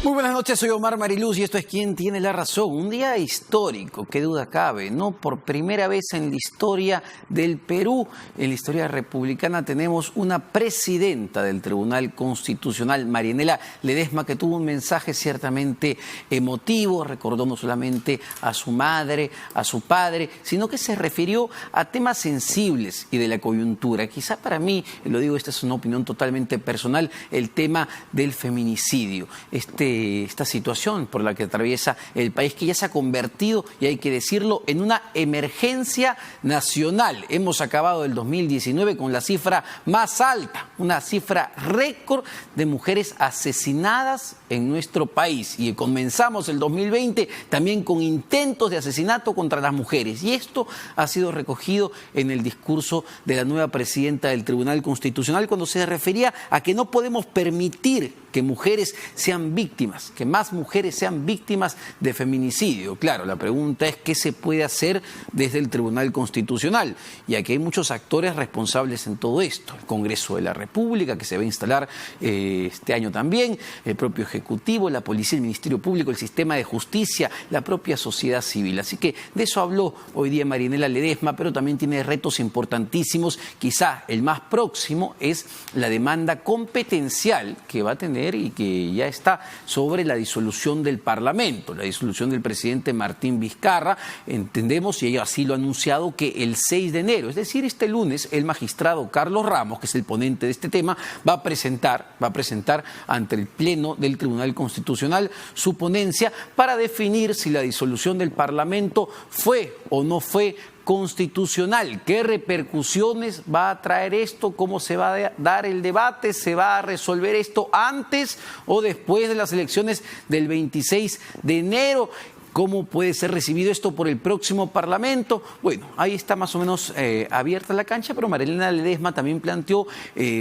Muy buenas noches, soy Omar Mariluz y esto es Quién tiene la razón. Un día histórico, qué duda cabe, ¿no? Por primera vez en la historia del Perú, en la historia republicana, tenemos una presidenta del Tribunal Constitucional, Marianela Ledesma, que tuvo un mensaje ciertamente emotivo, recordó no solamente a su madre, a su padre, sino que se refirió a temas sensibles y de la coyuntura. Quizá para mí, lo digo, esta es una opinión totalmente personal, el tema del feminicidio. Esta situación por la que atraviesa el país, que ya se ha convertido, y hay que decirlo, en una emergencia nacional. Hemos acabado el 2019 con la cifra más alta, una cifra récord de mujeres asesinadas en nuestro país. Y comenzamos el 2020 también con intentos de asesinato contra las mujeres. Y esto ha sido recogido en el discurso de la nueva presidenta del Tribunal Constitucional, cuando se refería a que no podemos permitir que mujeres sean víctimas, que más mujeres sean víctimas de feminicidio. Claro, la pregunta es qué se puede hacer desde el Tribunal Constitucional. Y aquí hay muchos actores responsables en todo esto. El Congreso de la República, que se va a instalar este año también, el propio Ejecutivo, la Policía, el Ministerio Público, el Sistema de Justicia, la propia sociedad civil. Así que de eso habló hoy día Marianela Ledesma, pero también tiene retos importantísimos. Quizá el más próximo es la demanda competencial que va a tener y que ya está sobre la disolución del Parlamento, la disolución del presidente Martín Vizcarra. Entendemos, y ella así lo ha anunciado, que el 6 de enero, es decir, este lunes, el magistrado Carlos Ramos, que es el ponente de este tema, va a presentar ante el Pleno del Tribunal Constitucional su ponencia para definir si la disolución del Parlamento fue o no fue constitucional. ¿Qué repercusiones va a traer esto? ¿Cómo se va a dar el debate? ¿Se va a resolver esto antes o después de las elecciones del 26 de enero? ¿Cómo puede ser recibido esto por el próximo Parlamento? Bueno, ahí está más o menos abierta la cancha, pero Marianela Ledesma también planteó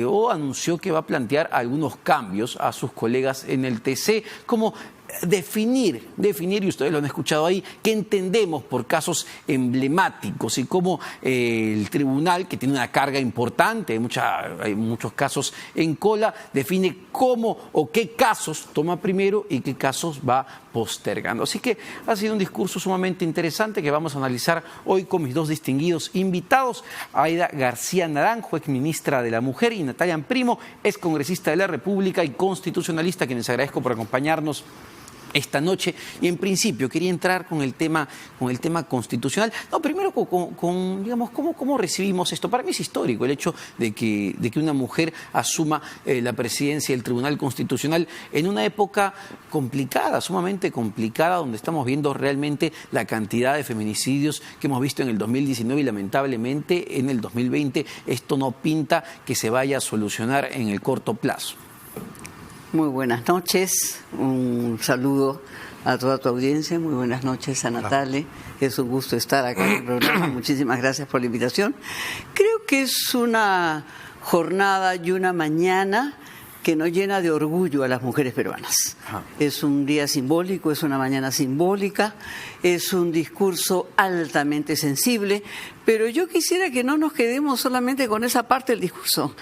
o anunció que va a plantear algunos cambios a sus colegas en el TC, como definir, y ustedes lo han escuchado ahí, qué entendemos por casos emblemáticos y cómo el tribunal, que tiene una carga importante, hay muchos casos en cola, define cómo o qué casos toma primero y qué casos va postergando. Así que ha sido un discurso sumamente interesante que vamos a analizar hoy con mis dos distinguidos invitados, Aida García Naranjo, exministra de la Mujer, y Natalia Primo, excongresista de la República y constitucionalista, a quienes agradezco por acompañarnos esta noche. Y en principio quería entrar con el tema constitucional. No, primero digamos, ¿cómo recibimos esto? Para mí es histórico el hecho de que una mujer asuma la presidencia del Tribunal Constitucional en una época complicada, sumamente complicada, donde estamos viendo realmente la cantidad de feminicidios que hemos visto en el 2019 y lamentablemente en el 2020 esto no pinta que se vaya a solucionar en el corto plazo. Muy buenas noches, un saludo a toda tu audiencia, muy buenas noches a Natalia, es un gusto estar acá en el programa, muchísimas gracias por la invitación. Creo que es una jornada y una mañana que nos llena de orgullo a las mujeres peruanas. Es un día simbólico, es una mañana simbólica, es un discurso altamente sensible, pero yo quisiera que no nos quedemos solamente con esa parte del discurso,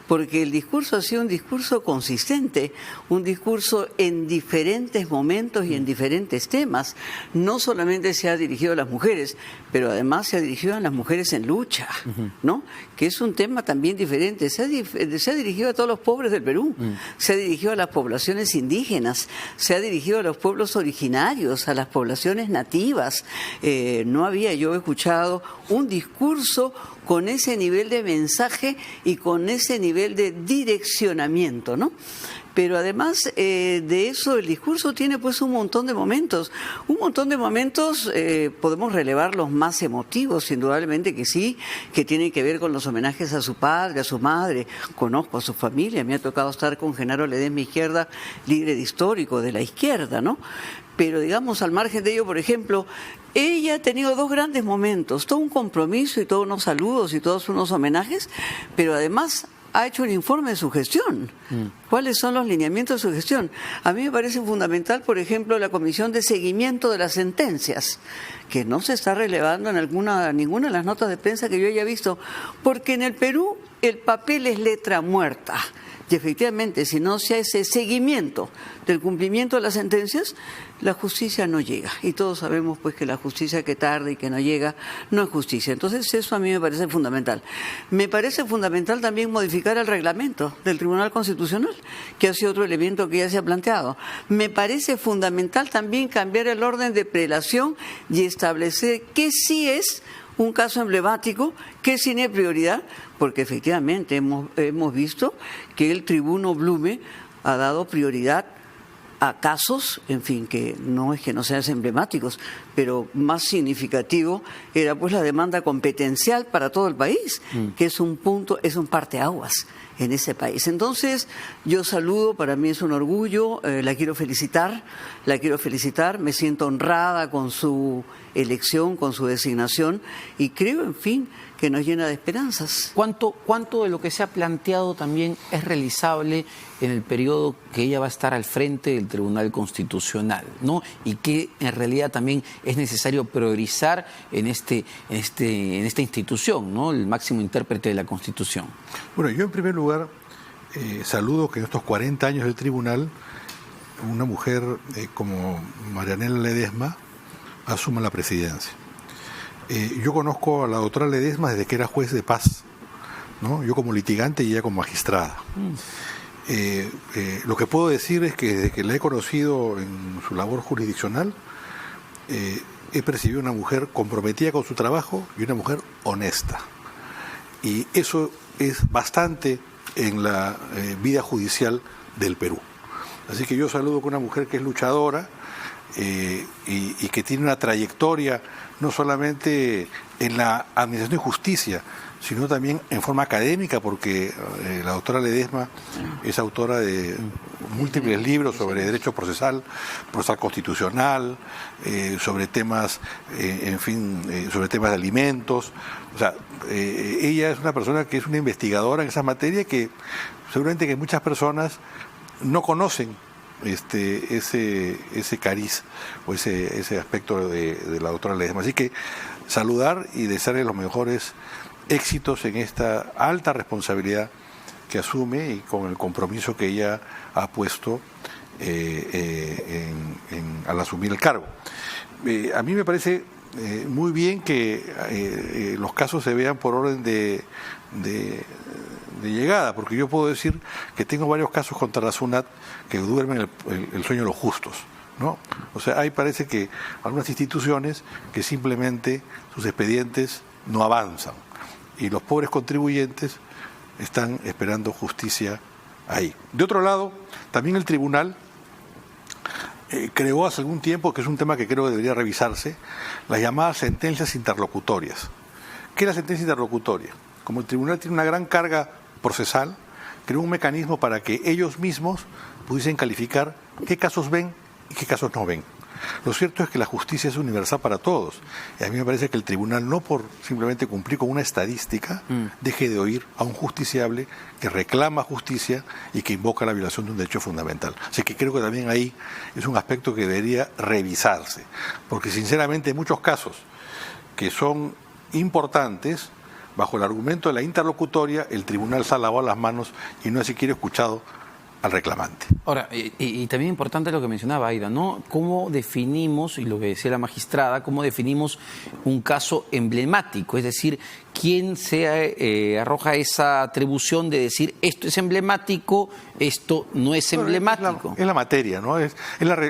porque el discurso ha sido un discurso consistente, un discurso en diferentes momentos y en diferentes temas. No solamente se ha dirigido a las mujeres, pero además se ha dirigido a las mujeres en lucha, ¿no? Que es un tema también diferente. Se ha dirigido a todos los pobres del Perú, se ha dirigido a las poblaciones indígenas, se ha dirigido a los pueblos originarios, a las poblaciones nativas. No había yo escuchado un discurso con ese nivel de mensaje y con ese nivel de direccionamiento, ¿no? Pero además de eso, el discurso tiene pues un montón de momentos. Podemos relevar los más emotivos, indudablemente que sí, que tienen que ver con los homenajes a su padre, a su madre. Conozco a su familia, me ha tocado estar con Genaro Ledesma Izquierda, líder histórico de la izquierda, ¿no? Pero digamos, al margen de ello, por ejemplo, ella ha tenido dos grandes momentos, todo un compromiso y todos unos saludos y todos unos homenajes, pero además ha hecho un informe de su gestión. ¿Cuáles son los lineamientos de su gestión? A mí me parece fundamental, por ejemplo, la comisión de seguimiento de las sentencias, que no se está relevando en ninguna de las notas de prensa que yo haya visto, porque en el Perú el papel es letra muerta. Y efectivamente, si no se hace seguimiento del cumplimiento de las sentencias, la justicia no llega. Y todos sabemos pues que la justicia que tarda y que no llega no es justicia. Entonces eso a mí me parece fundamental. Me parece fundamental también modificar el reglamento del Tribunal Constitucional, que ha sido otro elemento que ya se ha planteado. Me parece fundamental también cambiar el orden de prelación y establecer qué sí es un caso emblemático, que tiene prioridad, porque efectivamente hemos visto que el tribuno Blume ha dado prioridad a casos, en fin, que no es que no sean emblemáticos, pero más significativo era pues la demanda competencial para todo el país, que es un punto, es un parteaguas en ese país. Entonces, yo saludo, para mí es un orgullo, la quiero felicitar, me siento honrada con su elección, con su designación, y creo, en fin, que nos llena de esperanzas. ¿Cuánto de lo que se ha planteado también es realizable en el periodo que ella va a estar al frente del Tribunal Constitucional, ¿no? Y que en realidad también es necesario priorizar en esta institución, ¿no? El máximo intérprete de la Constitución. Bueno, yo en primer lugar saludo que en estos 40 años del tribunal una mujer como Marianela Ledesma asuma la presidencia. Yo conozco a la doctora Ledesma desde que era juez de paz, ¿no? Yo como litigante y ella como magistrada. Lo que puedo decir es que desde que la he conocido en su labor jurisdiccional, he percibido una mujer comprometida con su trabajo y una mujer honesta. Y eso es bastante en la vida judicial del Perú. Así que yo saludo con una mujer que es luchadora y que tiene una trayectoria no solamente en la administración de justicia, sino también en forma académica, porque la doctora Ledesma es autora de múltiples libros sobre derecho procesal constitucional, sobre temas, sobre temas de alimentos. O sea, ella es una persona que es una investigadora en esa materia que seguramente que muchas personas no conocen ese cariz o ese aspecto de la doctora Ledesma. Así que saludar y desearle los mejores éxitos en esta alta responsabilidad que asume y con el compromiso que ella ha puesto al asumir el cargo. A mí me parece muy bien que los casos se vean por orden de llegada, porque yo puedo decir que tengo varios casos contra la SUNAT que duermen el sueño de los justos, ¿no? O sea, ahí parece que algunas instituciones que simplemente sus expedientes no avanzan y los pobres contribuyentes están esperando justicia ahí. De otro lado, también el tribunal creó hace algún tiempo, que es un tema que creo que debería revisarse, las llamadas sentencias interlocutorias. ¿Qué es la sentencia interlocutoria? Como el tribunal tiene una gran carga procesal, creó un mecanismo para que ellos mismos pudiesen calificar qué casos ven y qué casos no ven. Lo cierto es que la justicia es universal para todos. Y a mí me parece que el tribunal, no por simplemente cumplir con una estadística, deje de oír a un justiciable que reclama justicia y que invoca la violación de un derecho fundamental. Así que creo que también ahí es un aspecto que debería revisarse. Porque sinceramente en muchos casos que son importantes, bajo el argumento de la interlocutoria, el tribunal se ha lavado las manos y no ha siquiera escuchado al reclamante. Ahora, y también importante lo que mencionaba Aida, ¿no? ¿Cómo definimos, y lo que decía la magistrada, cómo definimos un caso emblemático? Es decir, ¿quién se arroja esa atribución de decir esto es emblemático, esto no es emblemático? Es la materia, ¿no?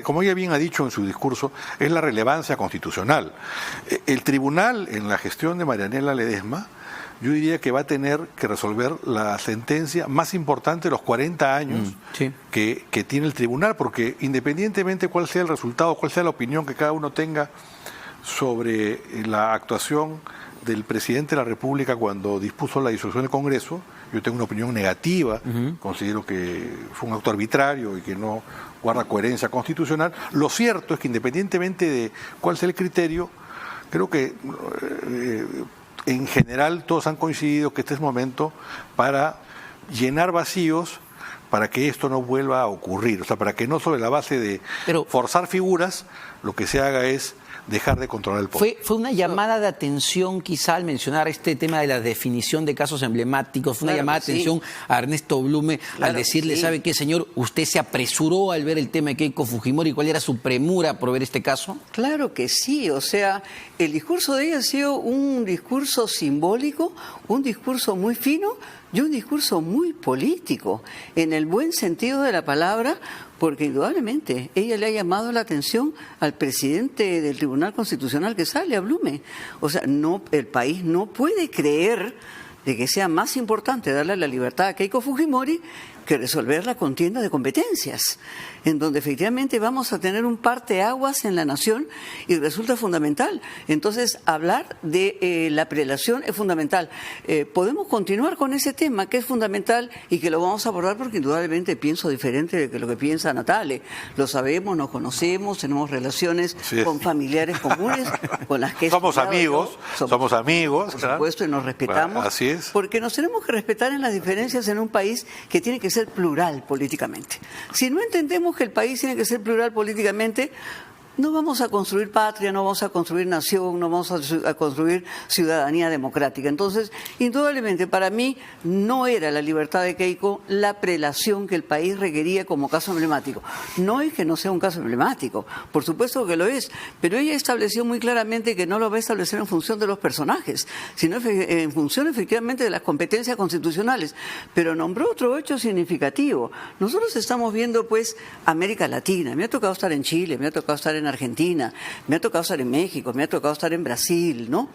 Como ella bien ha dicho en su discurso, es la relevancia constitucional. El tribunal, en la gestión de Marianela Ledesma, yo diría que va a tener que resolver la sentencia más importante de los 40 años que tiene el tribunal, porque independientemente cuál sea el resultado, cuál sea la opinión que cada uno tenga sobre la actuación del presidente de la República cuando dispuso la disolución del Congreso, yo tengo una opinión negativa, considero que fue un acto arbitrario y que no guarda coherencia constitucional. Lo cierto es que independientemente de cuál sea el criterio, creo que en general todos han coincidido que este es momento para llenar vacíos para que esto no vuelva a ocurrir. O sea, para que no sobre la base de forzar figuras, lo que se haga es dejar de controlar el poder. Fue una llamada de atención quizá al mencionar este tema de la definición de casos emblemáticos, fue una llamada de atención a Ernesto Blume al decirle, ¿sabe qué, señor? ¿Usted se apresuró al ver el tema de Keiko Fujimori? ¿Cuál era su premura por ver este caso? Claro que sí, o sea, el discurso de ella ha sido un discurso simbólico, un discurso muy fino y un discurso muy político, en el buen sentido de la palabra, porque indudablemente ella le ha llamado la atención al presidente del Tribunal Constitucional que sale, a Blume. O sea, no, el país no puede creer de que sea más importante darle la libertad a Keiko Fujimori que resolver la contienda de competencias, en donde efectivamente vamos a tener un parteaguas en la nación y resulta fundamental. Entonces, hablar de la prelación es fundamental. Podemos continuar con ese tema que es fundamental y que lo vamos a abordar porque indudablemente pienso diferente de lo que piensa Natale. Lo sabemos, nos conocemos, tenemos relaciones con familiares comunes, con las que somos amigos, somos amigos, por supuesto, y nos respetamos. Así es. Porque nos tenemos que respetar en las diferencias en un país que tiene que ser plural políticamente. Si no entendemos que el país tiene que ser plural políticamente, no vamos a construir patria, no vamos a construir nación, no vamos a construir ciudadanía democrática. Entonces, indudablemente, para mí no era la libertad de Keiko la prelación que el país requería como caso emblemático. No es que no sea un caso emblemático, por supuesto que lo es, pero ella estableció muy claramente que no lo va a establecer en función de los personajes, sino en función efectivamente de las competencias constitucionales. Pero nombró otro hecho significativo. Nosotros estamos viendo, pues, América Latina. Me ha tocado estar en Chile, me ha tocado estar en Argentina, me ha tocado estar en México, me ha tocado estar en Brasil, ¿no?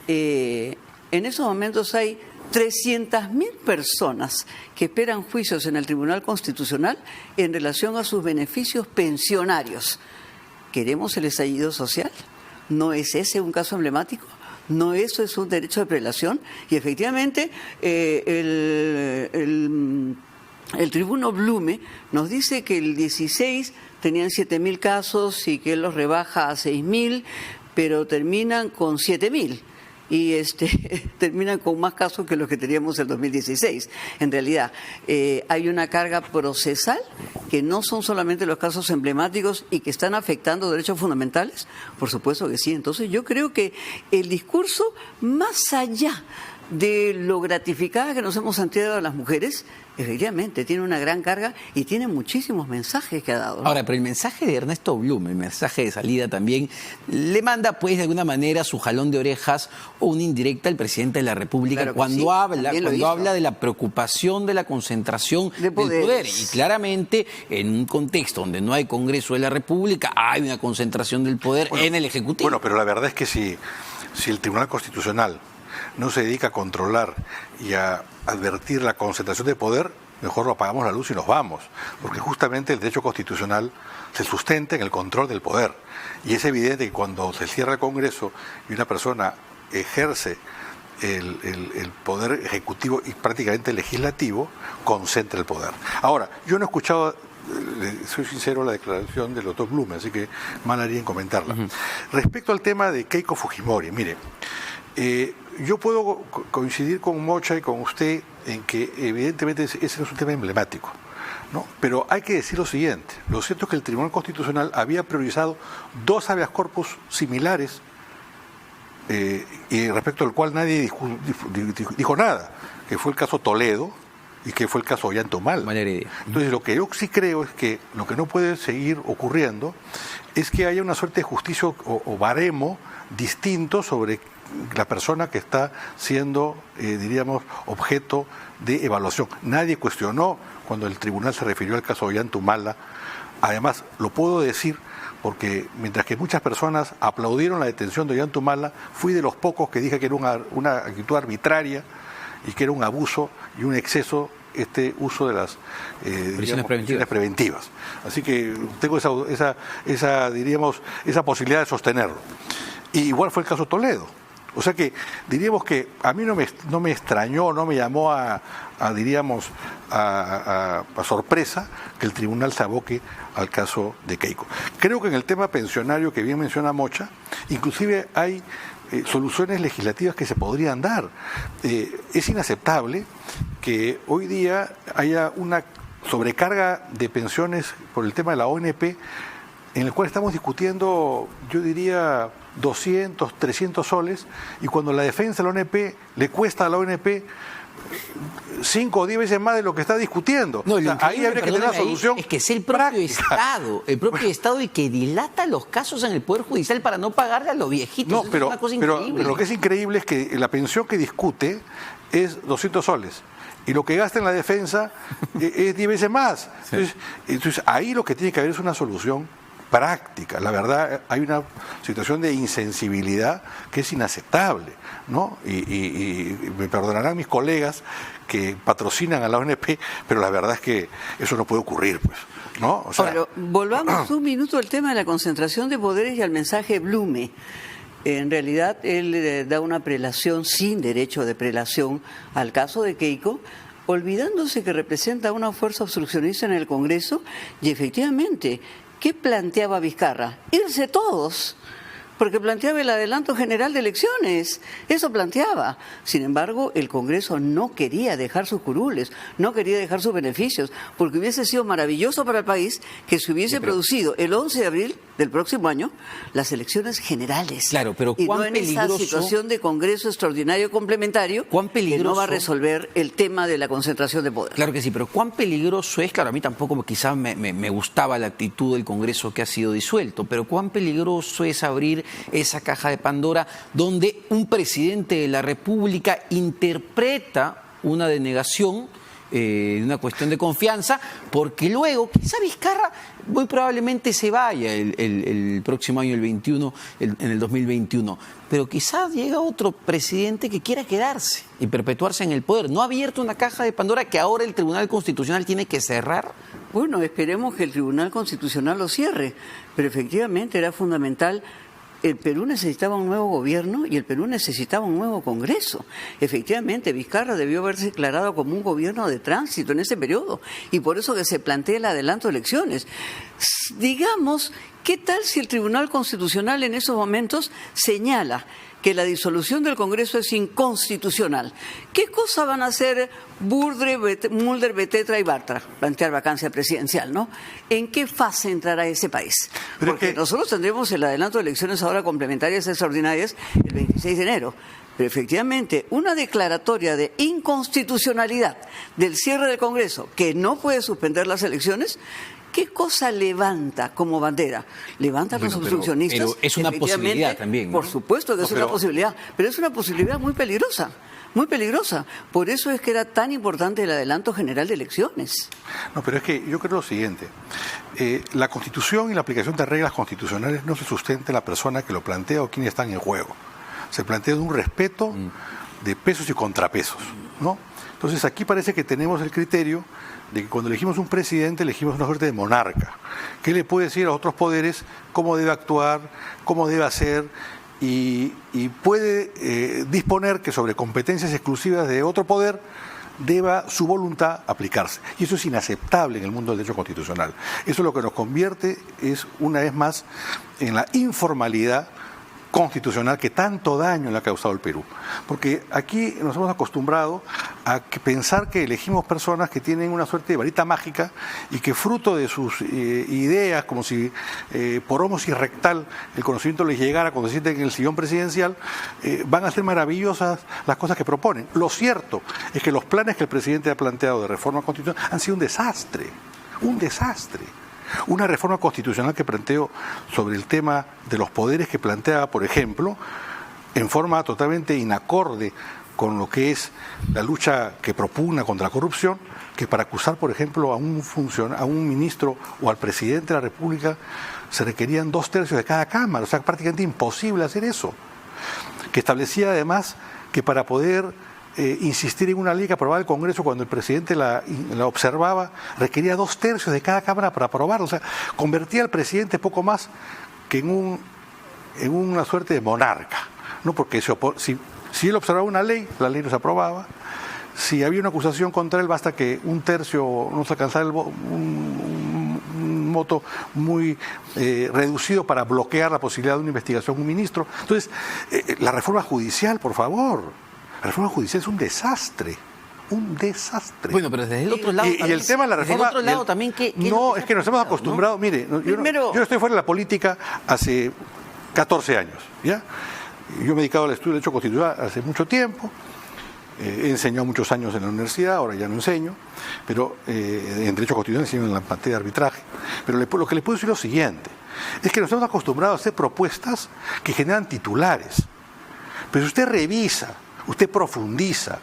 En esos momentos hay 300.000 personas que esperan juicios en el Tribunal Constitucional en relación a sus beneficios pensionarios. ¿Queremos el estallido social? ¿No es ese un caso emblemático? ¿No eso es un derecho de prelación? Y efectivamente el tribuno Blume nos dice que el 16 tenían 7.000 casos y que él los rebaja a 6.000, pero terminan con 7.000 y terminan con más casos que los que teníamos en 2016. En realidad, hay una carga procesal que no son solamente los casos emblemáticos y que están afectando derechos fundamentales. Por supuesto que sí. Entonces yo creo que el discurso, más allá de lo gratificada que nos hemos sentido las mujeres, efectivamente tiene una gran carga y tiene muchísimos mensajes que ha dado, ¿no? Ahora, pero el mensaje de Ernesto Blume, el mensaje de salida también, le manda pues de alguna manera su jalón de orejas o una indirecta al presidente de la República, claro, cuando sí, habla de la preocupación de la concentración del poder. Y claramente en un contexto donde no hay Congreso de la República, hay una concentración del poder en el Ejecutivo. Bueno, pero la verdad es que si el Tribunal Constitucional no se dedica a controlar y a advertir la concentración de poder, mejor lo apagamos la luz y nos vamos, porque justamente el derecho constitucional se sustenta en el control del poder, y es evidente que cuando se cierra el Congreso y una persona ejerce el poder ejecutivo y prácticamente legislativo, concentra el poder. Ahora, yo no he escuchado, soy sincero, la declaración del doctor Blume, así que mal haría en comentarla. Respecto al tema de Keiko Fujimori, mire, yo puedo coincidir con Mocha y con usted en que evidentemente ese no es un tema emblemático, ¿no? Pero hay que decir lo siguiente: lo cierto es que el Tribunal Constitucional había priorizado dos habeas corpus similares y respecto al cual nadie dijo nada, que fue el caso Toledo y que fue el caso Ollanta-Humala. Entonces, lo que yo sí creo es que lo que no puede seguir ocurriendo es que haya una suerte de justicia o baremo distinto sobre la persona que está siendo, diríamos, objeto de evaluación. Nadie cuestionó cuando el tribunal se refirió al caso Ollanta-Humala. Además, lo puedo decir porque mientras que muchas personas aplaudieron la detención de Ollanta-Humala, fui de los pocos que dije que era una actitud arbitraria y que era un abuso y un exceso este uso de las prisiones preventivas. Así que tengo esa posibilidad de sostenerlo. Y igual fue el caso Toledo. O sea que diríamos que a mí no me extrañó, no me llamó a sorpresa que el tribunal se aboque al caso de Keiko. Creo que en el tema pensionario que bien menciona Mocha, inclusive hay soluciones legislativas que se podrían dar. Es inaceptable que hoy día haya una sobrecarga de pensiones por el tema de la ONP, en el cual estamos discutiendo, yo diría, 200, 300 soles, y cuando la defensa de la ONP le cuesta a la ONP 5 o 10 veces más de lo que está discutiendo. No, o sea, ahí habría que tener una solución. Es que es el propio Estado, Estado y que dilata los casos en el Poder Judicial para no pagarle a los viejitos. No, Eso pero, es una cosa pero increíble. lo que es increíble es que la pensión que discute es 200 soles. Y lo que gasta en la defensa es 10 veces más. Sí. Entonces, ahí lo que tiene que haber es una solución práctica. La verdad, hay una situación de insensibilidad que es inaceptable, ¿no? Y me perdonarán mis colegas que patrocinan a la ONP, pero la verdad es que eso no puede ocurrir, pues, ¿no? O sea, pero volvamos un minuto al tema de la concentración de poderes y al mensaje Blume. En realidad, él da una prelación sin derecho de prelación al caso de Keiko, olvidándose que representa una fuerza obstruccionista en el Congreso, y efectivamente, ¿qué planteaba Vizcarra? Irse todos, porque planteaba el adelanto general de elecciones, eso planteaba. Sin embargo, el Congreso no quería dejar sus curules, no quería dejar sus beneficios, porque hubiese sido maravilloso para el país que se hubiese producido el 11 de abril del próximo año las elecciones generales. Claro, pero y cuán no en peligroso, esa situación de Congreso extraordinario complementario cuán peligroso, que no va a resolver el tema de la concentración de poder. Claro que sí, pero cuán peligroso es, claro, a mí tampoco quizás me gustaba la actitud del Congreso que ha sido disuelto, pero cuán peligroso es abrir esa caja de Pandora donde un presidente de la República interpreta una denegación, una cuestión de confianza, porque luego quizá Vizcarra muy probablemente se vaya el próximo año, el 21, en el 2021, pero quizás llega otro presidente que quiera quedarse y perpetuarse en el poder. ¿No ha abierto una caja de Pandora que ahora el Tribunal Constitucional tiene que cerrar? Bueno, esperemos que el Tribunal Constitucional lo cierre, pero efectivamente era fundamental. El Perú necesitaba un nuevo gobierno y el Perú necesitaba un nuevo Congreso. Efectivamente, Vizcarra debió haberse declarado como un gobierno de tránsito en ese periodo, y por eso que se plantea el adelanto de elecciones. Digamos, ¿qué tal si el Tribunal Constitucional en esos momentos señala que la disolución del Congreso es inconstitucional? ¿Qué cosa van a hacer Mulder, Betetra y Bartra? Plantear vacancia presidencial, ¿no? ¿En qué fase entrará ese país? Porque nosotros tendremos el adelanto de elecciones ahora complementarias extraordinarias el 26 de enero. Pero efectivamente, una declaratoria de inconstitucionalidad del cierre del Congreso, que no puede suspender las elecciones, ¿qué cosa levanta como bandera? ¿Levanta a los obstruccionistas? Pero es una posibilidad también, ¿no? Por supuesto que es una posibilidad, pero es una posibilidad muy peligrosa. Muy peligrosa. Por eso es que era tan importante el adelanto general de elecciones. No, pero es que yo creo lo siguiente. La Constitución y la aplicación de reglas constitucionales no se sustenta en la persona que lo plantea o quienes están en juego. Se plantea de un respeto de pesos y contrapesos, ¿no? Entonces aquí parece que tenemos el criterio de que cuando elegimos un presidente, elegimos una suerte de monarca, que le puede decir a otros poderes cómo debe actuar, cómo debe hacer, y puede disponer que sobre competencias exclusivas de otro poder deba su voluntad aplicarse. Y eso es inaceptable en el mundo del derecho constitucional. Eso lo que nos convierte es, una vez más, en la informalidad constitucional que tanto daño le ha causado al Perú. Porque aquí nos hemos acostumbrado a pensar que elegimos personas que tienen una suerte de varita mágica y que fruto de sus ideas, como si por ósmosis rectal el conocimiento les llegara cuando se sienten en el sillón presidencial, van a ser maravillosas las cosas que proponen. Lo cierto es que los planes que el presidente ha planteado de reforma constitucional han sido un desastre, un desastre. Una reforma constitucional que planteó sobre el tema de los poderes, que planteaba, por ejemplo, en forma totalmente inacorde con lo que es la lucha que propugna contra la corrupción, que para acusar, por ejemplo, a un ministro o al presidente de la República se requerían 2/3 de cada Cámara, o sea, prácticamente imposible hacer eso. Que establecía además que para poder insistir en una ley que aprobaba el Congreso cuando el presidente la observaba, requería 2/3 de cada Cámara para aprobarla. O sea, convertía al presidente poco más que en una suerte de monarca, ¿no? Porque si él observaba una ley, la ley no se aprobaba. Si había una acusación contra él, basta que 1/3 no se alcanzara un voto muy reducido para bloquear la posibilidad de una investigación de un ministro. Entonces, la reforma judicial, por favor. La reforma judicial es un desastre, un desastre. Bueno, pero desde el otro lado... Y el tema de la reforma... Desde el otro lado también que... No, es que nos hemos acostumbrado... ¿no? Mire, Primero, yo estoy fuera de la política hace 14 años, ¿ya? Yo me he dedicado al estudio del derecho constitucional hace mucho tiempo. He enseñado muchos años en la universidad, ahora ya no enseño, pero en Derecho Constitucional enseño en la materia de arbitraje. Pero lo que le puedo decir es lo siguiente, es que nos hemos acostumbrado a hacer propuestas que generan titulares. Pero si usted revisa, usted profundiza,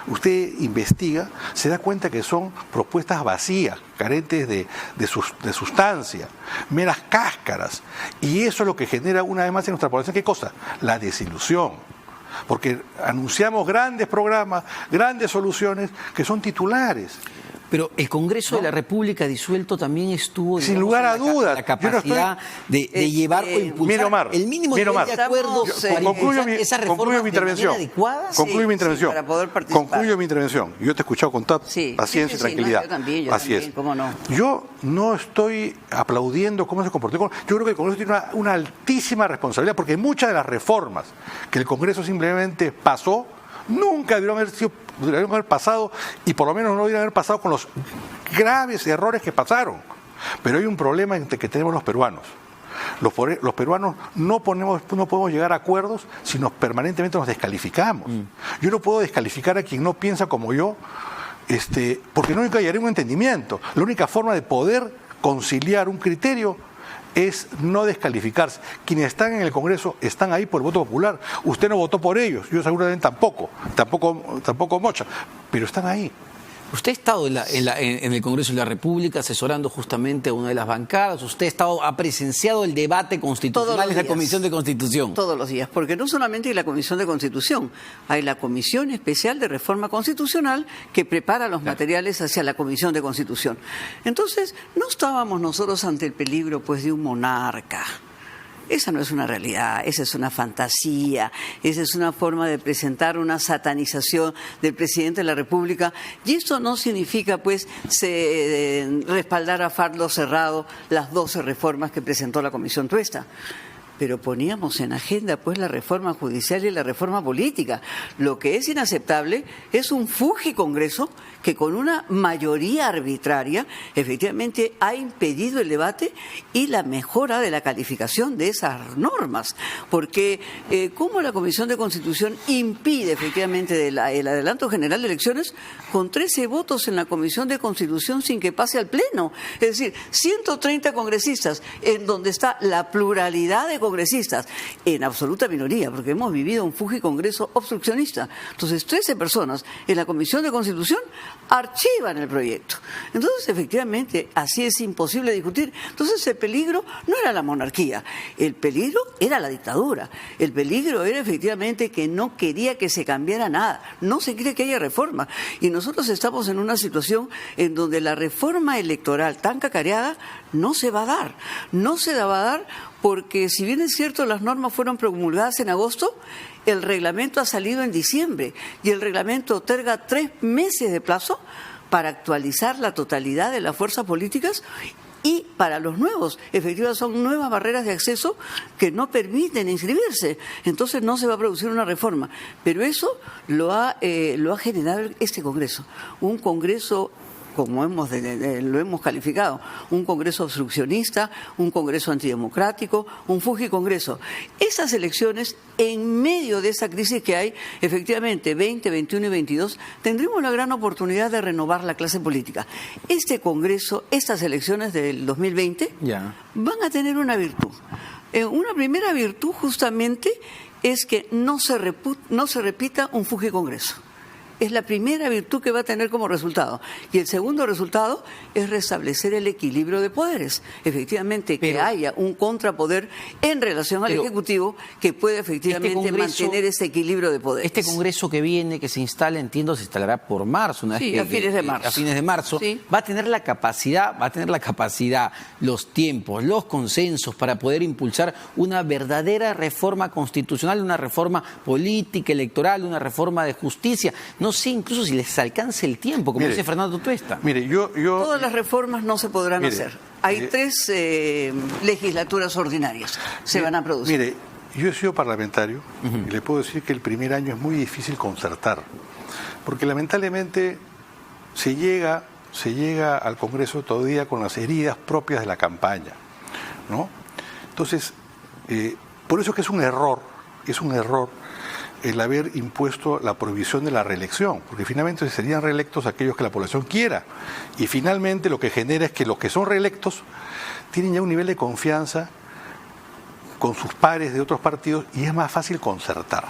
usted investiga, se da cuenta que son propuestas vacías, carentes de sustancia, meras cáscaras. Y eso es lo que genera una vez más en nuestra población, ¿qué cosa? La desilusión. Porque anunciamos grandes programas, grandes soluciones que son titulares. Pero el Congreso de la República disuelto también estuvo, sin lugar a dudas, la capacidad de llevar o impulsar mire, Omar, el mínimo mire, nivel Omar, de acuerdo para concluyo impulsar mi intervención. Concluyo mi intervención. para poder participar. Concluyo mi intervención. Yo te he escuchado con toda paciencia y tranquilidad. No, yo también, Así es. ¿cómo no? Yo no estoy aplaudiendo cómo se comportó. Yo creo que el Congreso tiene una altísima responsabilidad, porque muchas de las reformas que el Congreso simplemente pasó nunca deberían haber pasado, y por lo menos no deberían haber pasado con los graves errores que pasaron. Pero hay un problema que tenemos los peruanos. Los peruanos no podemos llegar a acuerdos si permanentemente nos descalificamos. Yo no puedo descalificar a quien no piensa como yo, porque nunca hallaré un entendimiento. La única forma de poder conciliar un criterio es no descalificarse. Quienes están en el Congreso están ahí por el voto popular. Usted no votó por ellos, yo seguramente tampoco Mocha, pero están ahí. Usted ha estado en el Congreso de la República asesorando justamente a una de las bancadas. Usted ha presenciado el debate constitucional en la Comisión de Constitución. Todos los días, porque no solamente hay la Comisión de Constitución, hay la Comisión Especial de Reforma Constitucional que prepara los materiales hacia la Comisión de Constitución. Entonces, no estábamos nosotros ante el peligro pues de un monarca. Esa no es una realidad, esa es una fantasía, esa es una forma de presentar una satanización del presidente de la República, y esto no significa pues respaldar a fardo cerrado las 12 reformas que presentó la Comisión Tuesta. Pero poníamos en agenda pues la reforma judicial y la reforma política. Lo que es inaceptable es un fugicongreso que con una mayoría arbitraria efectivamente ha impedido el debate y la mejora de la calificación de esas normas. Porque ¿cómo la Comisión de Constitución impide efectivamente el adelanto general de elecciones con 13 votos en la Comisión de Constitución sin que pase al Pleno? Es decir, 130 congresistas en donde está la pluralidad de congresistas en absoluta minoría, porque hemos vivido un fugicongreso obstruccionista. Entonces, 13 personas en la Comisión de Constitución archivan el proyecto. Entonces, efectivamente, así es imposible discutir. Entonces, el peligro no era la monarquía, el peligro era la dictadura. El peligro era efectivamente que no quería que se cambiara nada, no se quiere que haya reforma. Y nosotros estamos en una situación en donde la reforma electoral tan cacareada no se va a dar. No se va a dar porque, si bien es cierto, las normas fueron promulgadas en agosto, el reglamento ha salido en diciembre y el reglamento otorga 3 meses de plazo para actualizar la totalidad de las fuerzas políticas. Y para los nuevos, efectivamente, son nuevas barreras de acceso que no permiten inscribirse. Entonces no se va a producir una reforma. Pero eso lo ha generado este Congreso. Un Congreso, como lo hemos calificado, un Congreso obstruccionista, un Congreso antidemocrático, un fugicongreso. Esas elecciones, en medio de esa crisis que hay, efectivamente, 20, 21 y 22, tendremos la gran oportunidad de renovar la clase política. Este Congreso, estas elecciones del 2020, van a tener una virtud. Una primera virtud, justamente, es que no se repita un fugicongreso. Es la primera virtud que va a tener como resultado. Y el segundo resultado es restablecer el equilibrio de poderes. Efectivamente, que haya un contrapoder en relación al Ejecutivo que pueda efectivamente mantener ese equilibrio de poderes. Este Congreso que viene, que se instala, entiendo, se instalará por marzo. A fines de marzo. A fines de marzo. Sí. Va a tener la capacidad, los tiempos, los consensos para poder impulsar una verdadera reforma constitucional, una reforma política, electoral, una reforma de justicia. No sé incluso si les alcance el tiempo, como dice Fernando Tuesta. Todas las reformas no se podrán hacer. Hay 3 legislaturas ordinarias se van a producir. Mire, yo he sido parlamentario y le puedo decir que el primer año es muy difícil concertar. Porque lamentablemente se llega al Congreso todavía con las heridas propias de la campaña, ¿no? Entonces, por eso es que es un error el haber impuesto la prohibición de la reelección, porque finalmente serían reelectos aquellos que la población quiera, y finalmente lo que genera es que los que son reelectos tienen ya un nivel de confianza con sus pares de otros partidos y es más fácil concertar,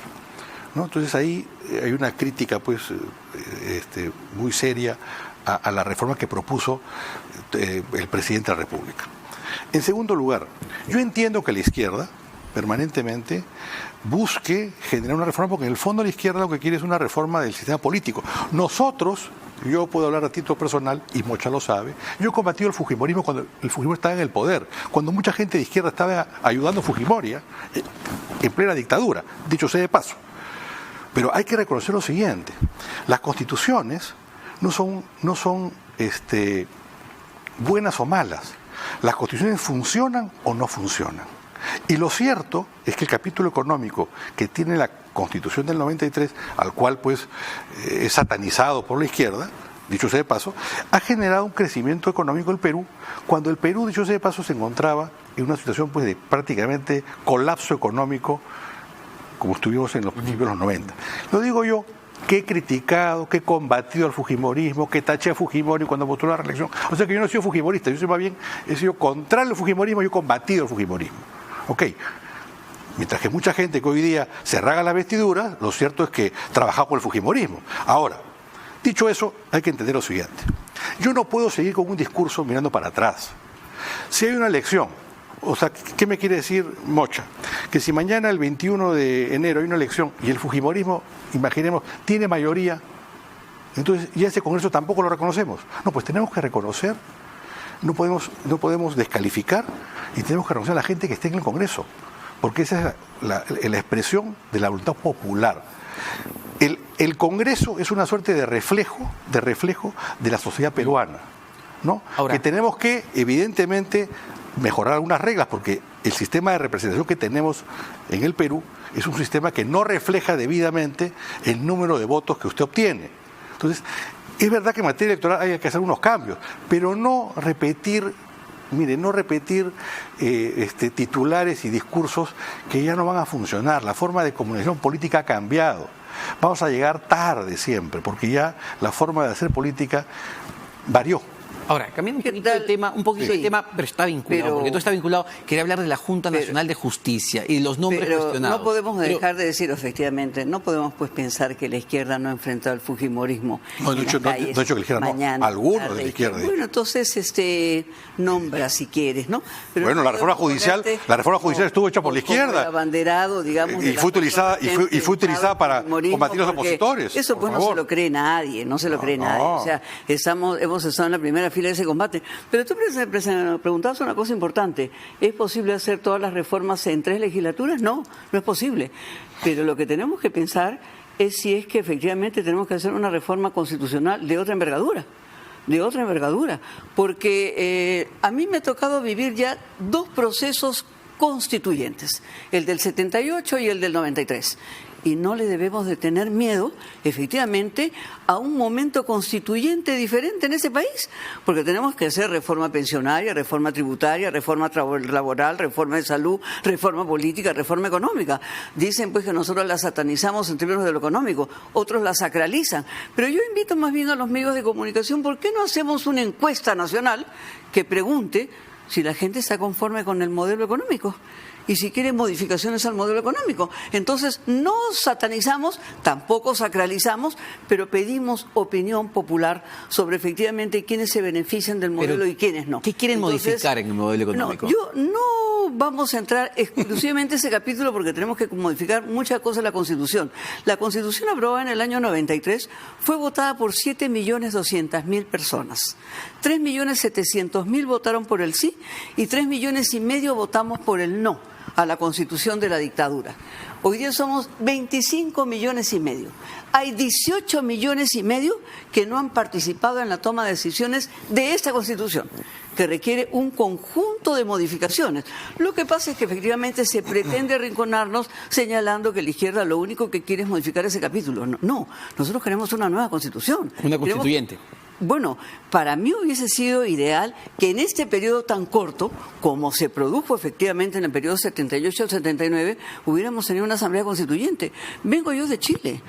¿no? Entonces ahí hay una crítica pues muy seria a la reforma que propuso el presidente de la República. En segundo lugar, yo entiendo que la izquierda permanentemente busque generar una reforma, porque en el fondo la izquierda lo que quiere es una reforma del sistema político. Nosotros, yo puedo hablar a título personal, y Mocha lo sabe, yo he combatido el fujimorismo cuando el Fujimori estaba en el poder, cuando mucha gente de izquierda estaba ayudando a Fujimori en plena dictadura, dicho sea de paso. Pero hay que reconocer lo siguiente: las constituciones no son buenas o malas. Las constituciones funcionan o no funcionan. Y lo cierto es que el capítulo económico que tiene la Constitución del 93, al cual pues es satanizado por la izquierda, dicho sea de paso, ha generado un crecimiento económico del Perú, cuando el Perú, dicho sea de paso, se encontraba en una situación pues de prácticamente colapso económico, como estuvimos en los principios de los 90. Lo digo yo, que he criticado, que he combatido al fujimorismo, que taché a Fujimori cuando postuló la reelección. O sea que yo no he sido fujimorista, yo soy más bien, he sido contrario al fujimorismo, yo he combatido el fujimorismo. Ok, mientras que mucha gente que hoy día se rasga la vestidura, lo cierto es que trabajaba con el fujimorismo. Ahora, dicho eso, hay que entender lo siguiente: yo no puedo seguir con un discurso mirando para atrás. Si hay una elección, o sea, ¿qué me quiere decir Mocha? Que si mañana, el 21 de enero, hay una elección y el fujimorismo, imaginemos, tiene mayoría, entonces ya ese Congreso tampoco lo reconocemos. No, pues tenemos que reconocer, no podemos descalificar, y tenemos que reconocer a la gente que esté en el Congreso, porque esa es la expresión de la voluntad popular. El Congreso es una suerte de reflejo de la sociedad peruana, ¿no? Ahora, que tenemos que, evidentemente, mejorar algunas reglas, porque el sistema de representación que tenemos en el Perú es un sistema que no refleja debidamente el número de votos que usted obtiene. Entonces, es verdad que en materia electoral hay que hacer unos cambios, pero no repetir titulares y discursos que ya no van a funcionar. La forma de comunicación política ha cambiado. Vamos a llegar tarde siempre, porque ya la forma de hacer política varió. Ahora, cambiando un poquito de tema, pero está vinculado, porque todo está vinculado. Quería hablar de la Junta Nacional de Justicia y los nombres cuestionados. No podemos dejar de decir, efectivamente, no podemos pues pensar que la izquierda no ha enfrentado al fujimorismo. No he dicho que la izquierda no, algunos de la izquierda. Bueno, entonces nombra si quieres, ¿no? Pero bueno, no la reforma judicial estuvo hecha por la izquierda. El abanderado, digamos, y fue utilizada para combatir los opositores. Eso pues no se lo cree nadie, no se lo cree nadie. O sea, hemos estado en la primera fila de ese combate. Pero tú preguntabas una cosa importante: ¿es posible hacer todas las reformas en 3 legislaturas? No, no es posible. Pero lo que tenemos que pensar es si es que efectivamente tenemos que hacer una reforma constitucional de otra envergadura. Porque a mí me ha tocado vivir ya 2 procesos constituyentes, el del 78 y el del 93. Y no le debemos de tener miedo, efectivamente, a un momento constituyente diferente en ese país, porque tenemos que hacer reforma pensionaria, reforma tributaria, reforma laboral, reforma de salud, reforma política, reforma económica. Dicen pues que nosotros la satanizamos en términos de lo económico, otros la sacralizan. Pero yo invito más bien a los medios de comunicación: ¿por qué no hacemos una encuesta nacional que pregunte si la gente está conforme con el modelo económico? Y si quiere modificaciones al modelo económico. Entonces, no satanizamos, tampoco sacralizamos, pero pedimos opinión popular sobre efectivamente quiénes se benefician del modelo y quiénes no. ¿Qué quieren modificar en el modelo económico? No vamos a entrar exclusivamente en ese capítulo, porque tenemos que modificar muchas cosas de la Constitución. La Constitución aprobada en el año 93 fue votada por 7.200.000 personas. 3.700.000 votaron por el sí y 3,5 millones votamos por el no a la Constitución de la dictadura. Hoy día somos 25 millones y medio. Hay 18 millones y medio que no han participado en la toma de decisiones de esta Constitución, que requiere un conjunto de modificaciones. Lo que pasa es que efectivamente se pretende arrinconarnos señalando que la izquierda lo único que quiere es modificar ese capítulo. No, nosotros queremos una nueva Constitución. Una constituyente. Bueno, para mí hubiese sido ideal que en este periodo tan corto, como se produjo efectivamente en el periodo 78 al 79, hubiéramos tenido una asamblea constituyente. Vengo yo de Chile.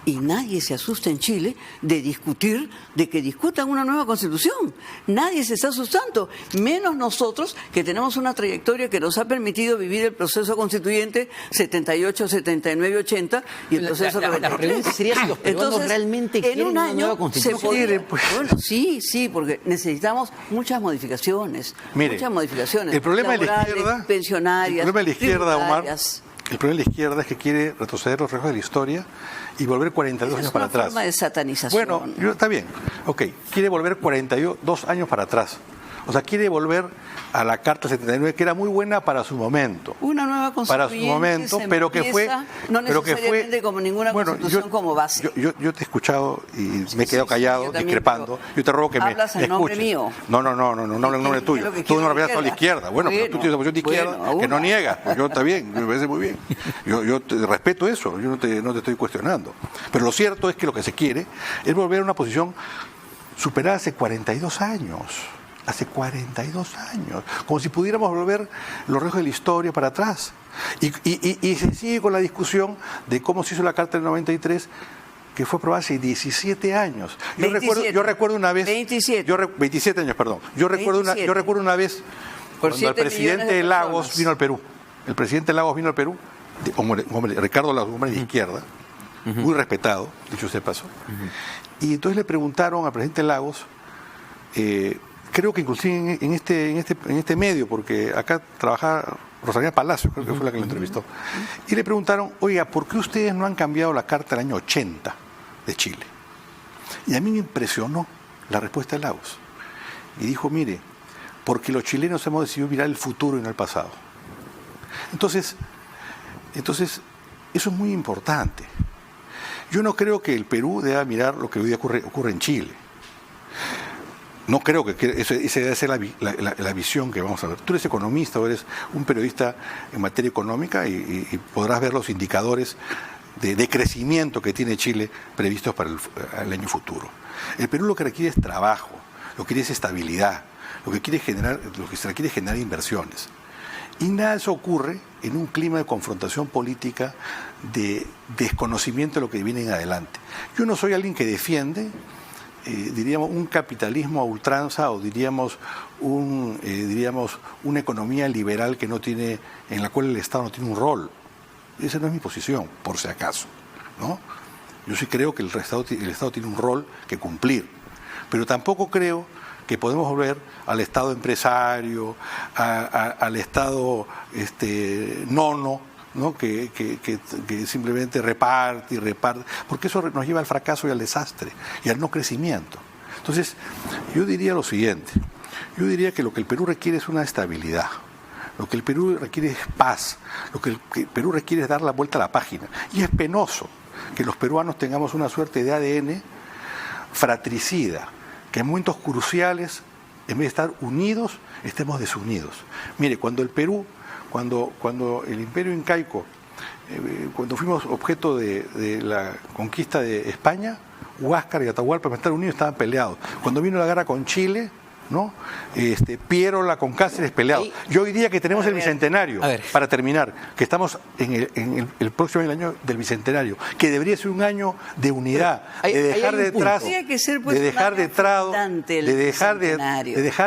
Y nadie se asusta en Chile de discutir, de que discutan una nueva constitución. Nadie se está asustando, menos nosotros que tenemos una trayectoria que nos ha permitido vivir el proceso constituyente 78, 79, 80 y el proceso la pregunta sería si los peruanos realmente quieren una nueva constitución. Se podría, bueno, sí, porque necesitamos muchas modificaciones. Mire, muchas modificaciones. El problema de la laborales, izquierda, pensionarias, el problema de la izquierda, Omar, tributarias. el problema de la izquierda es que quiere retroceder los riesgos de la historia y volver 42 años para atrás. Es una forma de satanización. Bueno, está bien. Ok, quiere volver 42 años para atrás. O sea, quiere volver a la Carta 79, que era muy buena para su momento. Una nueva constitución. Para su momento, pero que fue... No pero que necesariamente fue, como ninguna constitución como base. Yo te he escuchado y me he quedado callado, discrepando. Yo te ruego que me hablas en nombre mío. No hablo en nombre tuyo. Tú no representas a la izquierda. Bueno, pero tú tienes una posición de izquierda que no niegas. Pues yo está bien, me parece muy bien. Yo respeto eso, yo no te estoy cuestionando. Pero lo cierto es que lo que se quiere es volver a una posición superada hace 42 años. Hace 42 años, como si pudiéramos volver los riesgos de la historia para atrás. Y se sigue con la discusión de cómo se hizo la Carta del 93, que fue aprobada hace 17 años. Yo recuerdo una vez... 27 años, perdón. Yo recuerdo una vez cuando el presidente Lagos vino al Perú. El presidente Lagos vino al Perú, hombre, Ricardo Lagos, hombre de izquierda, muy respetado, dicho sea de paso. Y entonces le preguntaron al presidente Lagos... creo que inclusive en este medio, porque acá trabajaba Rosalía Palacio, creo que fue la que lo entrevistó, y le preguntaron, oiga, ¿por qué ustedes no han cambiado la Carta del año 80 de Chile? Y a mí me impresionó la respuesta de Lagos. Y dijo, mire, porque los chilenos hemos decidido mirar el futuro y no el pasado. Entonces, eso es muy importante. Yo no creo que el Perú deba mirar lo que hoy día ocurre en Chile. No creo que esa debe ser la visión que vamos a ver. Tú eres economista o eres un periodista en materia económica y podrás ver los indicadores de crecimiento que tiene Chile previstos para el año futuro. El Perú lo que requiere es trabajo, lo que quiere es estabilidad, lo que se requiere es generar inversiones. Y nada de eso ocurre en un clima de confrontación política, de desconocimiento de lo que viene en adelante. Yo no soy alguien que defiende... diríamos un capitalismo a ultranza o diríamos una economía liberal que no tiene, en la cual el Estado no tiene un rol. Esa no es mi posición, por si acaso, ¿no? Yo sí creo que el Estado tiene un rol que cumplir, pero tampoco creo que podemos volver al Estado empresario, al Estado nono, ¿no? Que simplemente reparte, porque eso nos lleva al fracaso y al desastre y al no crecimiento. Entonces, yo diría lo siguiente, yo diría que lo que el Perú requiere es una estabilidad, lo que el Perú requiere es paz, lo que el Perú requiere es dar la vuelta a la página, y es penoso que los peruanos tengamos una suerte de ADN fratricida, que en momentos cruciales, en vez de estar unidos, estemos desunidos. Mire, cuando el Perú, cuando el Imperio Incaico, cuando fuimos objeto de la conquista de España, Huáscar y Atahualpa, para estar unidos, estaban peleados. Cuando vino la guerra con Chile, ¿no? Piérola con Cáceres peleados. Yo diría que tenemos el bicentenario, para terminar, que estamos en el próximo año del bicentenario, que debería ser un año de unidad, de dejar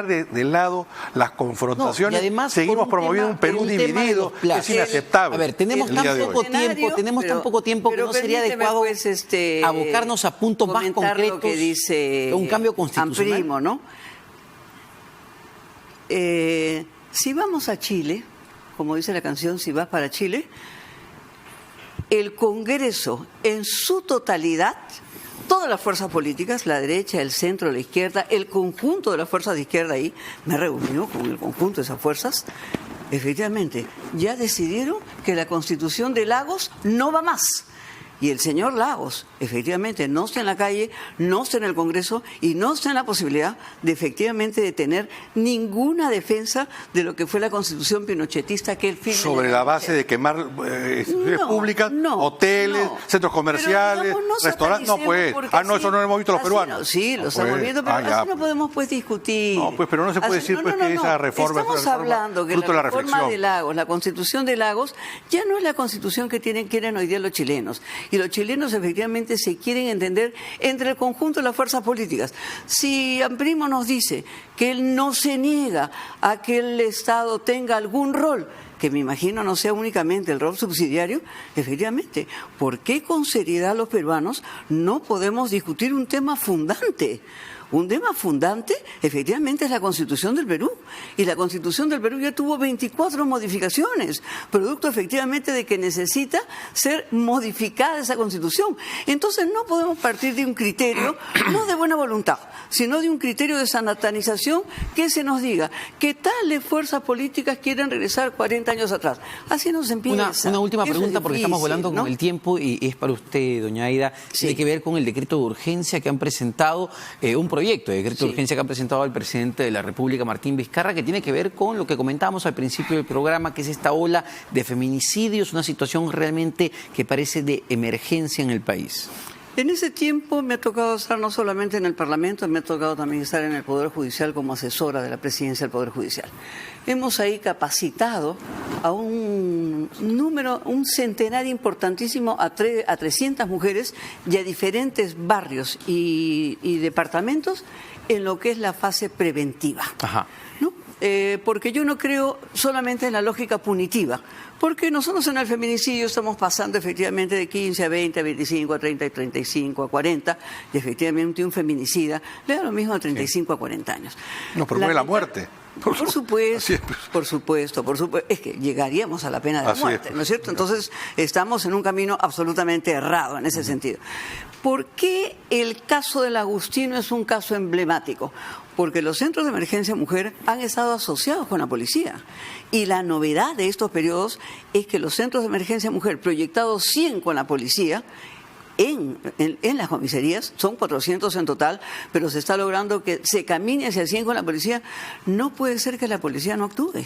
de lado las confrontaciones. Y además, seguimos promoviendo un Perú dividido, es inaceptable. A ver, tenemos tan poco tiempo que no sería adecuado abocarnos a puntos más concretos que dice un cambio constitucional. Amprimo, ¿no? Si vamos a Chile, como dice la canción, si vas para Chile, el Congreso en su totalidad, todas las fuerzas políticas, la derecha, el centro, la izquierda, el conjunto de las fuerzas de izquierda ahí, me reunió con el conjunto de esas fuerzas, efectivamente, ya decidieron que la Constitución de Lagos no va más. Y el señor Lagos, efectivamente, no está en la calle, no está en el Congreso y no está en la posibilidad de efectivamente de tener ninguna defensa de lo que fue la Constitución pinochetista que él firme. Sobre la base de quemar instituciones públicas, hoteles, centros comerciales, restaurantes. No, pues. No, eso no lo hemos visto los peruanos. Sí, lo estamos viendo, pero así no podemos pues discutir. No, pues, pero no se puede decir que esa reforma Estamos hablando que la reforma de Lagos, la Constitución de Lagos, ya no es la Constitución que quieren hoy día los chilenos. Y los chilenos efectivamente se quieren entender entre el conjunto de las fuerzas políticas. Si Amprimo nos dice que él no se niega a que el Estado tenga algún rol, que me imagino no sea únicamente el rol subsidiario, efectivamente, ¿por qué con seriedad los peruanos no podemos discutir un tema fundante? Un tema fundante, efectivamente, es la Constitución del Perú. Y la Constitución del Perú ya tuvo 24 modificaciones, producto efectivamente de que necesita ser modificada esa Constitución. Entonces no podemos partir de un criterio, no de buena voluntad, sino de un criterio de sanatanización que se nos diga que tales fuerzas políticas quieren regresar 40 años atrás. Así nos empieza. Una última pregunta, difícil, porque estamos volando con el tiempo y es para usted, doña Aida. Sí. Tiene que ver con el decreto de urgencia que han presentado, un proyecto de decreto de urgencia que ha presentado el presidente de la República, Martín Vizcarra, que tiene que ver con lo que comentábamos al principio del programa, que es esta ola de feminicidios, una situación realmente que parece de emergencia en el país. En ese tiempo me ha tocado estar no solamente en el Parlamento, me ha tocado también estar en el Poder Judicial como asesora de la presidencia del Poder Judicial. Hemos ahí capacitado a un centenario importantísimo, a 300 mujeres y a diferentes barrios y departamentos en lo que es la fase preventiva. Ajá. ¿No? Porque yo no creo solamente en la lógica punitiva, porque nosotros en el feminicidio estamos pasando efectivamente de 15 a 20, a 25, a 30, a 35, a 40, y efectivamente un feminicida le da lo mismo a 35 a 40 años. No promueve la muerte. Por supuesto. Es que llegaríamos a la pena de la muerte, ¿no es cierto? Entonces estamos en un camino absolutamente errado en ese sentido. ¿Por qué el caso del Agustino es un caso emblemático? Porque los centros de emergencia mujer han estado asociados con la policía. Y la novedad de estos periodos es que los centros de emergencia mujer proyectados 100 con la policía, en las comisarías, son 400 en total, pero se está logrando que se camine hacia 100 con la policía. No puede ser que la policía no actúe.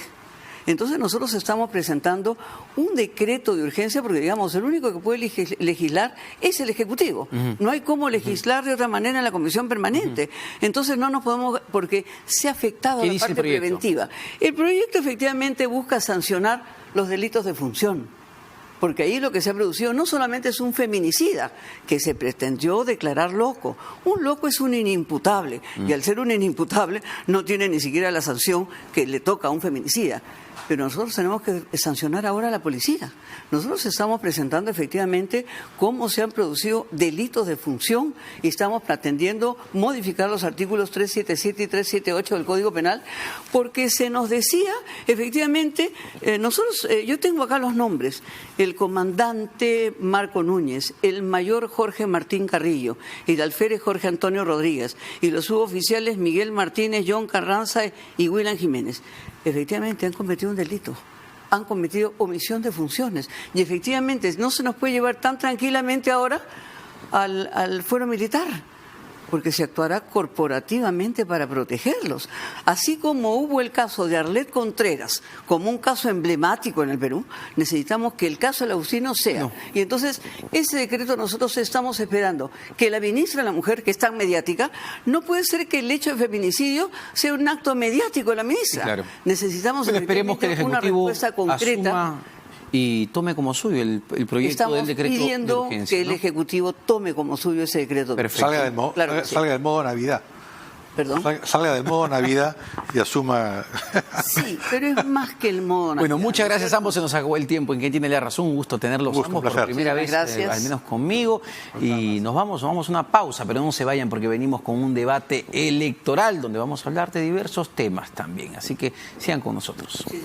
Entonces nosotros estamos presentando un decreto de urgencia porque, digamos, el único que puede legislar es el Ejecutivo. No hay cómo legislar de otra manera en la Comisión Permanente. Entonces no nos podemos, porque se ha afectado la parte preventiva. El proyecto efectivamente busca sancionar los delitos de función. Porque ahí lo que se ha producido no solamente es un feminicida que se pretendió declarar loco. Un loco es un inimputable y al ser un inimputable no tiene ni siquiera la sanción que le toca a un feminicida. Pero nosotros tenemos que sancionar ahora a la policía. Nosotros estamos presentando efectivamente cómo se han producido delitos de función y estamos pretendiendo modificar los artículos 377 y 378 del Código Penal, porque se nos decía, efectivamente, yo tengo acá los nombres: el comandante Marco Núñez, el mayor Jorge Martín Carrillo, el alférez Jorge Antonio Rodríguez y los suboficiales Miguel Martínez, John Carranza y William Jiménez. Efectivamente han cometido un delito, han cometido omisión de funciones y efectivamente no se nos puede llevar tan tranquilamente ahora al fuero militar, porque se actuará corporativamente para protegerlos. Así como hubo el caso de Arlet Contreras, como un caso emblemático en el Perú, necesitamos que el caso del Agustino sea. No. Y entonces, ese decreto nosotros estamos esperando que la ministra de la Mujer, que es tan mediática, no puede ser que el hecho de feminicidio sea un acto mediático de la ministra. Sí, claro. Necesitamos esperemos que el Ejecutivo una respuesta concreta. Asuma y tome como suyo el proyecto del decreto de urgencia. Estamos pidiendo que el Ejecutivo tome como suyo ese decreto. Perfecto. Salga del modo Navidad. ¿Perdón? Salga del modo Navidad y asuma... Sí, pero es más que el modo Navidad. Bueno, muchas gracias a ambos, se nos acabó el tiempo. En Quien Tiene la Razón, un gusto tenerlos ambos por primera vez, al menos conmigo. Y nos vamos a una pausa, pero no se vayan porque venimos con un debate electoral donde vamos a hablar de diversos temas también. Así que sigan con nosotros. Sí.